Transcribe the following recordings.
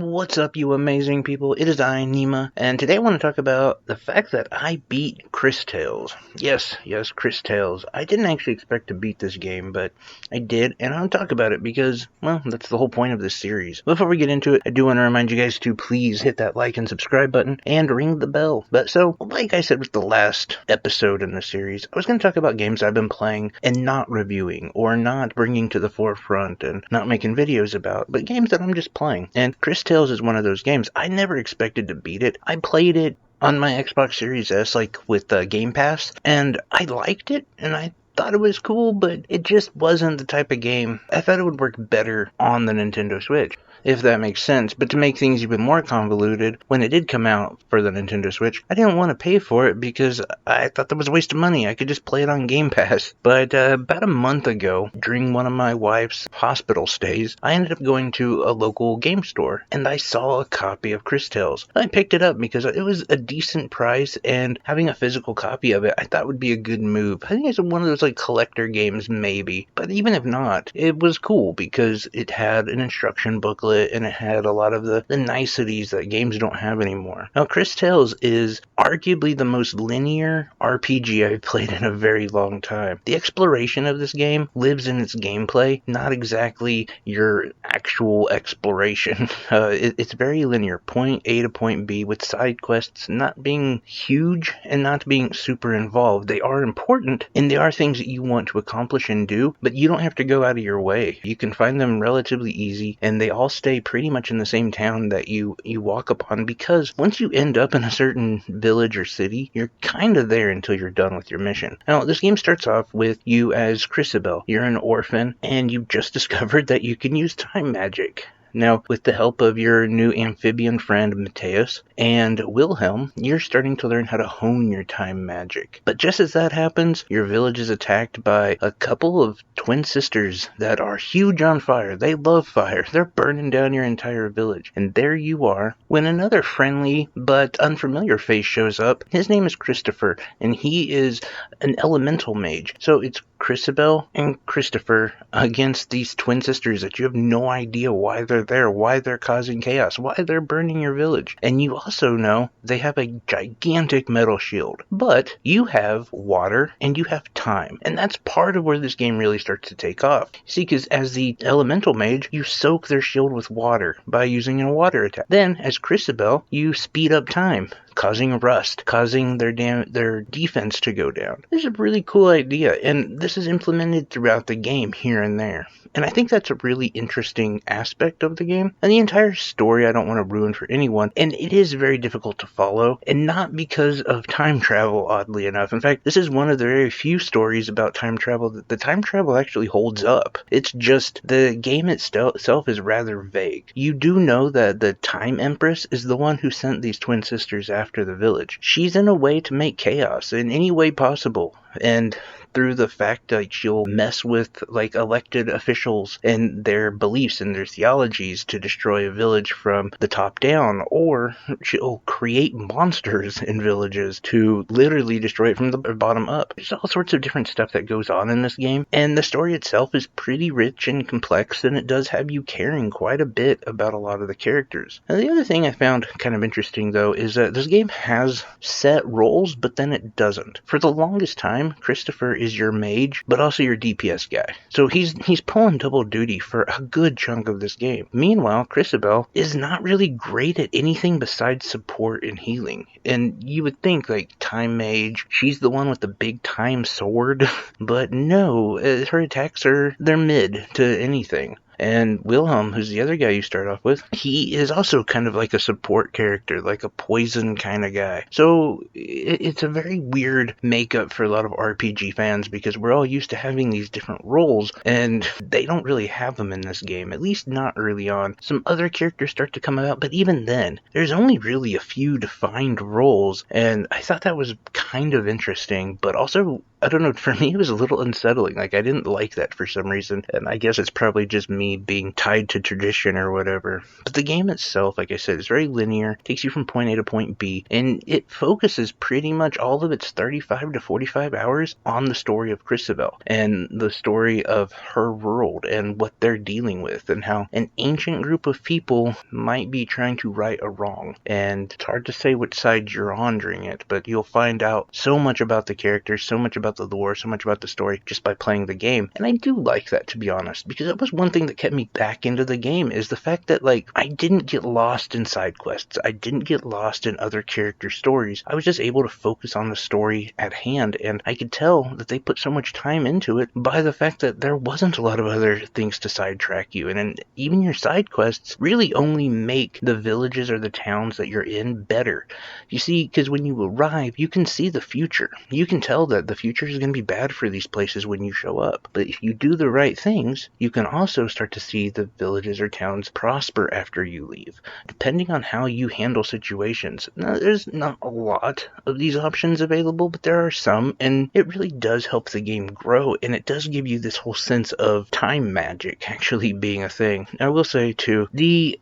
What's up, you amazing people? It is I, Nima, and today I want to talk about the fact that I beat CrisTales. Yes, CrisTales. I didn't actually expect to beat this game, but I did, and I'll talk about it because, well, that's the whole point of this series. Before we get into it, I do want to remind you guys to please hit that like and subscribe button and ring the bell. Like I said with the last episode in the series, I was going to talk about games I've been playing and not reviewing, or not bringing to the forefront and not making videos about, but games that I'm just playing. And CrisTales is one of those games. I never expected to beat it. I played it on my Xbox Series S, like with Game Pass, and I liked it, and I thought it was cool, but it just wasn't the type of game. I thought it would work better on the Nintendo Switch, if that makes sense. But to make things even more convoluted, when it did come out for the Nintendo Switch, I didn't want to pay for it because I thought that was a waste of money. I could just play it on Game Pass. But about a month ago, during one of my wife's hospital stays, I ended up going to a local game store, and I saw a copy of CrisTales. I picked it up because it was a decent price, and having a physical copy of it, I thought would be a good move. I think it's one of those like collector games, maybe. But even if not, it was cool because it had an instruction booklet and it had a lot of the niceties that games don't have anymore. Now, CrisTales is arguably the most linear RPG I've played in a very long time. The exploration of this game lives in its gameplay, not exactly your actual exploration. It's very linear, point A to point B, with side quests not being huge and not being super involved. They are important, and they are things that you want to accomplish and do, but you don't have to go out of your way. You can find them relatively easy, and they all stay pretty much in the same town that you walk upon, because once you end up in a certain village or city, you're kind of there until you're done with your mission. Now, this game starts off with you as CrisTales. You're an orphan, and you've just discovered that you can use time magic. Now, with the help of your new amphibian friend Mateus and Wilhelm, you're starting to learn how to hone your time magic. But just as that happens, your village is attacked by a couple of twin sisters that are huge on fire. They love fire. They're burning down your entire village. And there you are when another friendly but unfamiliar face shows up. His name is Christopher, and he is an elemental mage. So it's CrisTales and Christopher against these twin sisters that you have no idea why they're there, why they're causing chaos, why they're burning your village. And you also know they have a gigantic metal shield. But you have water and you have time. And that's part of where this game really starts to take off. See, because as the elemental mage, you soak their shield with water by using a water attack. Then, as CrisTales, you speed up time, causing rust, causing their defense to go down. This is a really cool idea, and this is implemented throughout the game here and there. And I think that's a really interesting aspect of the game. And the entire story I don't want to ruin for anyone, and it is very difficult to follow, and not because of time travel, oddly enough. In fact, this is one of the very few stories about time travel that the time travel actually holds up. It's just the game itself is rather vague. You do know that the Time Empress is the one who sent these twin sisters after the village. She's in a way to make chaos in any way possible, and through the fact that she'll mess with like elected officials and their beliefs and their theologies to destroy a village from the top down, or she'll create monsters in villages to literally destroy it from the bottom up. There's all sorts of different stuff that goes on in this game, and the story itself is pretty rich and complex, and it does have you caring quite a bit about a lot of the characters. Now, the other thing I found kind of interesting, though, is that this game has set roles, but then it doesn't. For the longest time, Christopher is your mage, but also your DPS guy. So he's pulling double duty for a good chunk of this game. Meanwhile, CrisTales is not really great at anything besides support and healing. And you would think, like, time mage, she's the one with the big time sword, but no, her attacks they're mid to anything. And Wilhelm, who's the other guy you start off with, he is also kind of like a support character, like a poison kind of guy. So it's a very weird makeup for a lot of RPG fans, because we're all used to having these different roles, and they don't really have them in this game, at least not early on. Some other characters start to come out, but even then, there's only really a few defined roles, and I thought that was kind of interesting, but also I don't know, for me it was a little unsettling. Like, I didn't like that for some reason, and I guess it's probably just me being tied to tradition or whatever. But the game itself, like I said, is very linear, takes you from point A to point B, and it focuses pretty much all of its 35 to 45 hours on the story of Christabel and the story of her world and what they're dealing with, and how an ancient group of people might be trying to right a wrong. And it's hard to say which side you're on during it, but you'll find out so much about the characters, so much about the lore, so much about the story just by playing the game. And I do like that, to be honest, because that was one thing that kept me back into the game, is the fact that, like, I didn't get lost in side quests. I didn't get lost in other character stories. I was just able to focus on the story at hand, and I could tell that they put so much time into it by the fact that there wasn't a lot of other things to sidetrack you. And even your side quests really only make the villages or the towns that you're in better. You see, because when you arrive, you can see the future. You can tell that the future is going to be bad for these places when you show up. But if you do the right things, you can also start to see the villages or towns prosper after you leave, depending on how you handle situations. Now, there's not a lot of these options available, but there are some, and it really does help the game grow, and it does give you this whole sense of time magic actually being a thing. I will say, too, the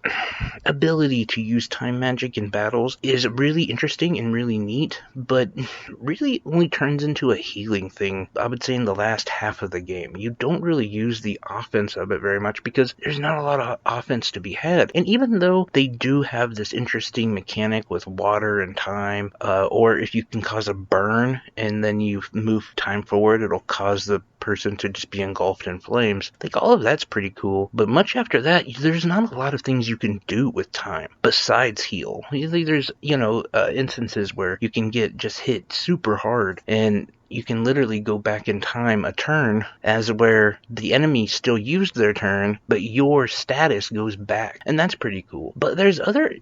ability to use time magic in battles is really interesting and really neat, but really only turns into a healing thing, I would say, in the last half of the game. You don't really use the offense of it very much because there's not a lot of offense to be had. And even though they do have this interesting mechanic with water and time, or if you can cause a burn and then you move time forward, it'll cause the person to just be engulfed in flames. Like, all of that's pretty cool, but much after that, there's not a lot of things you can do with time besides heal. There's, instances where you can get just hit super hard, and you can literally go back in time a turn, as where the enemy still used their turn, but your status goes back. And that's pretty cool. But there's other,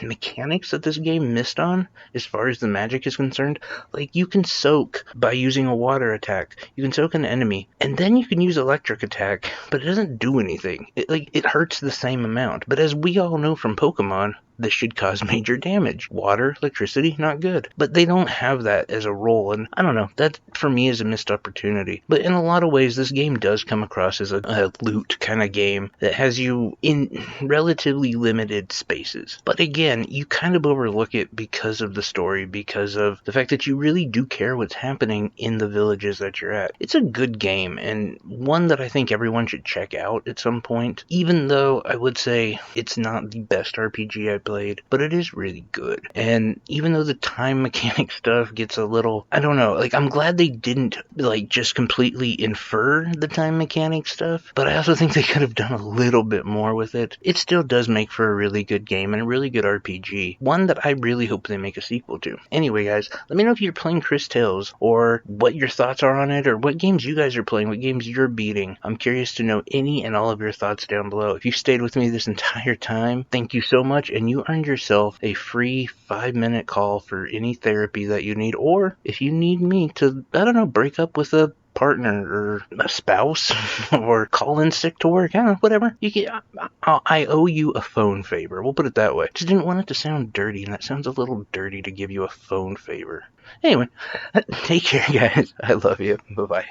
mechanics that this game missed on as far as the magic is concerned. Like, you can soak by using a water attack. You can soak an enemy, and then you can use electric attack, but it doesn't do anything. It hurts the same amount. But as we all know from Pokemon, this should cause major damage. Water, electricity, not good. But they don't have that as a role, and I don't know, that for me is a missed opportunity. But in a lot of ways, this game does come across as a loot kind of game that has you in relatively limited spaces. But again, you kind of overlook it because of the story, because of the fact that you really do care what's happening in the villages that you're at. It's a good game, and one that I think everyone should check out at some point, even though I would say it's not the best RPG I played, but it is really good. And even though the time mechanic stuff gets a little, I don't know, like, I'm glad they didn't, like, just completely infer the time mechanic stuff, but I also think they could have done a little bit more with it. It still does make for a really good game and a really good RPG. One that I really hope they make a sequel to. Anyway, guys, let me know if you're playing CrisTales, or what your thoughts are on it, or what games you guys are playing, what games you're beating. I'm curious to know any and all of your thoughts down below. If you stayed with me this entire time, thank you so much, and you earned yourself a free 5-minute call for any therapy that you need, or if you need me to, I don't know, break up with a partner or a spouse or call in sick to work, I don't know, whatever. I owe you a phone favor. We'll put it that way. Just didn't want it to sound dirty, and that sounds a little dirty to give you a phone favor. Anyway, take care, guys. I love you. Bye-bye.